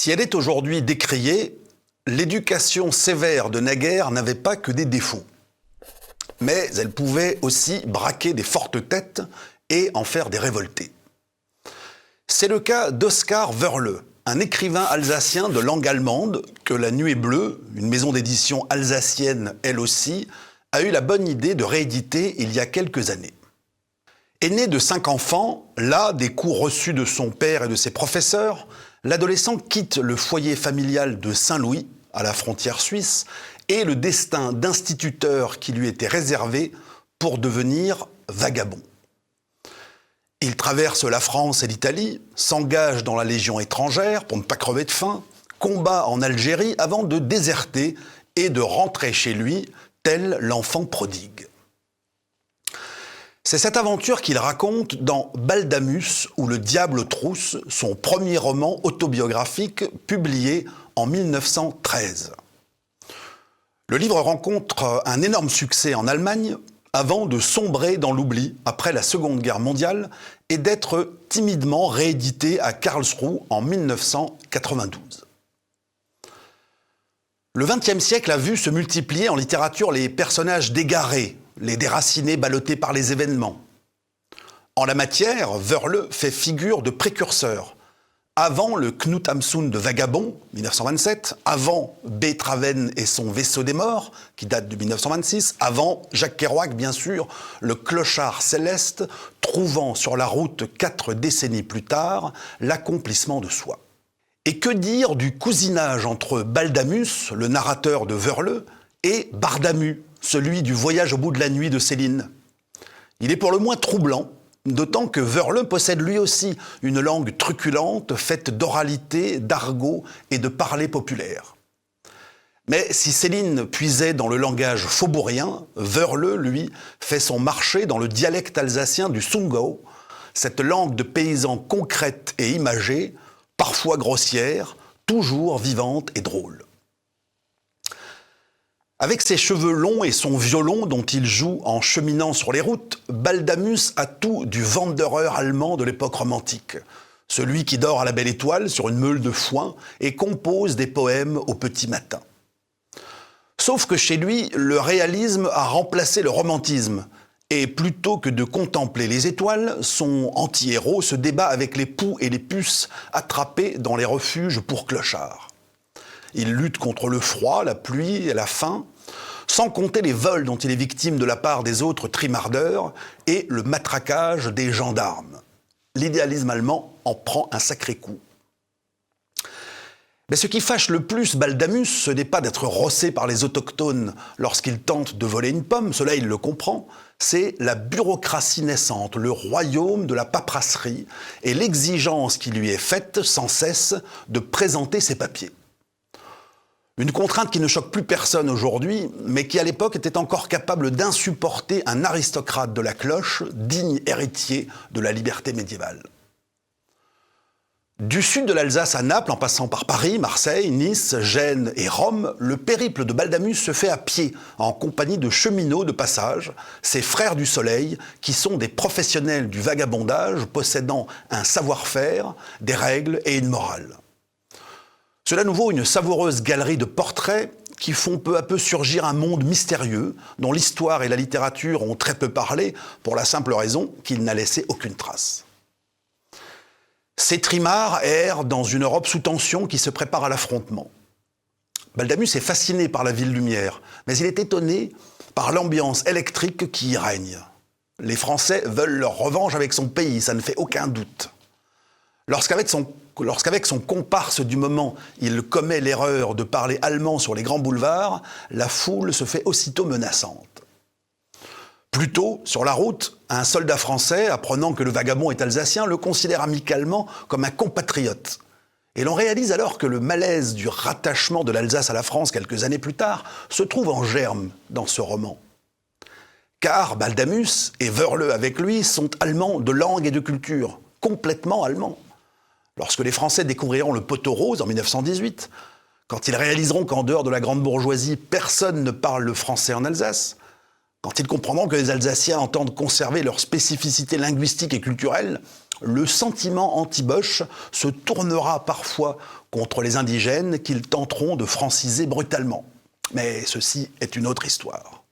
Si elle est aujourd'hui décriée, l'éducation sévère de naguère n'avait pas que des défauts. Mais elle pouvait aussi braquer des fortes têtes et en faire des révoltés. C'est le cas d'Oskar Wörle, un écrivain alsacien de langue allemande que La Nuée Bleue, une maison d'édition alsacienne elle aussi, a eu la bonne idée de rééditer il y a quelques années. Aîné de 5 enfants, las des coups reçus de son père et de ses professeurs, l'adolescent quitte le foyer familial de Saint-Louis, à la frontière suisse, et le destin d'instituteur qui lui était réservé pour devenir vagabond. Il traverse la France et l'Italie, s'engage dans la Légion étrangère pour ne pas crever de faim, combat en Algérie avant de déserter et de rentrer chez lui, tel l'enfant prodigue. C'est cette aventure qu'il raconte dans Baldamus ou Le Diable trousse, son premier roman autobiographique publié en 1913. Le livre rencontre un énorme succès en Allemagne avant de sombrer dans l'oubli après la Seconde Guerre mondiale et d'être timidement réédité à Karlsruhe en 1992. Le XXe siècle a vu se multiplier en littérature les personnages dégarés, les déracinés ballottés par les événements. En la matière, Wörle fait figure de précurseur. Avant le Knut Hamsun de Vagabond, 1927, avant Beethoven et son Vaisseau des morts, qui date de 1926, avant Jacques Kerouac, bien sûr, le clochard céleste, trouvant sur la route 4 décennies plus tard l'accomplissement de soi. Et que dire du cousinage entre Baldamus, le narrateur de Wörle, et Bardamu, celui du Voyage au bout de la nuit de Céline? Il est pour le moins troublant, d'autant que Wörle possède lui aussi une langue truculente, faite d'oralité, d'argot et de parler populaire. Mais si Céline puisait dans le langage faubourien, Wörle, lui, fait son marché dans le dialecte alsacien du Sungau, cette langue de paysans concrète et imagée, parfois grossière, toujours vivante et drôle. Avec ses cheveux longs et son violon dont il joue en cheminant sur les routes, Baldamus a tout du Wanderer allemand de l'époque romantique. Celui qui dort à la belle étoile sur une meule de foin et compose des poèmes au petit matin. Sauf que chez lui, le réalisme a remplacé le romantisme. Et plutôt que de contempler les étoiles, son anti-héros se débat avec les poux et les puces attrapés dans les refuges pour clochards. Il lutte contre le froid, la pluie et la faim, sans compter les vols dont il est victime de la part des autres trimardeurs et le matraquage des gendarmes. L'idéalisme allemand en prend un sacré coup. Mais ce qui fâche le plus Baldamus, ce n'est pas d'être rossé par les autochtones lorsqu'il tente de voler une pomme, cela il le comprend, c'est la bureaucratie naissante, le royaume de la paperasserie et l'exigence qui lui est faite sans cesse de présenter ses papiers. Une contrainte qui ne choque plus personne aujourd'hui, mais qui à l'époque était encore capable d'insupporter un aristocrate de la cloche, digne héritier de la liberté médiévale. Du sud de l'Alsace à Naples, en passant par Paris, Marseille, Nice, Gênes et Rome, le périple de Baldamus se fait à pied, en compagnie de cheminots de passage, ces frères du soleil, qui sont des professionnels du vagabondage, possédant un savoir-faire, des règles et une morale. Cela nous vaut une savoureuse galerie de portraits qui font peu à peu surgir un monde mystérieux dont l'histoire et la littérature ont très peu parlé pour la simple raison qu'il n'a laissé aucune trace. Ces trimards errent dans une Europe sous tension qui se prépare à l'affrontement. Baldamus est fasciné par la ville lumière, mais il est étonné par l'ambiance électrique qui y règne. Les Français veulent leur revanche avec son pays, ça ne fait aucun doute. Lorsqu'avec son comparse du moment, il commet l'erreur de parler allemand sur les grands boulevards, la foule se fait aussitôt menaçante. Plus tôt, sur la route, un soldat français, apprenant que le vagabond est alsacien, le considère amicalement comme un compatriote. Et l'on réalise alors que le malaise du rattachement de l'Alsace à la France quelques années plus tard se trouve en germe dans ce roman. Car Baldamus et Wörle avec lui sont allemands de langue et de culture, complètement allemands. Lorsque les Français découvriront le poteau rose en 1918, quand ils réaliseront qu'en dehors de la grande bourgeoisie, personne ne parle le français en Alsace, quand ils comprendront que les Alsaciens entendent conserver leur spécificité linguistique et culturelle, Le sentiment anti-Bosch se tournera parfois contre les indigènes qu'ils tenteront de franciser brutalement. Mais ceci est une autre histoire.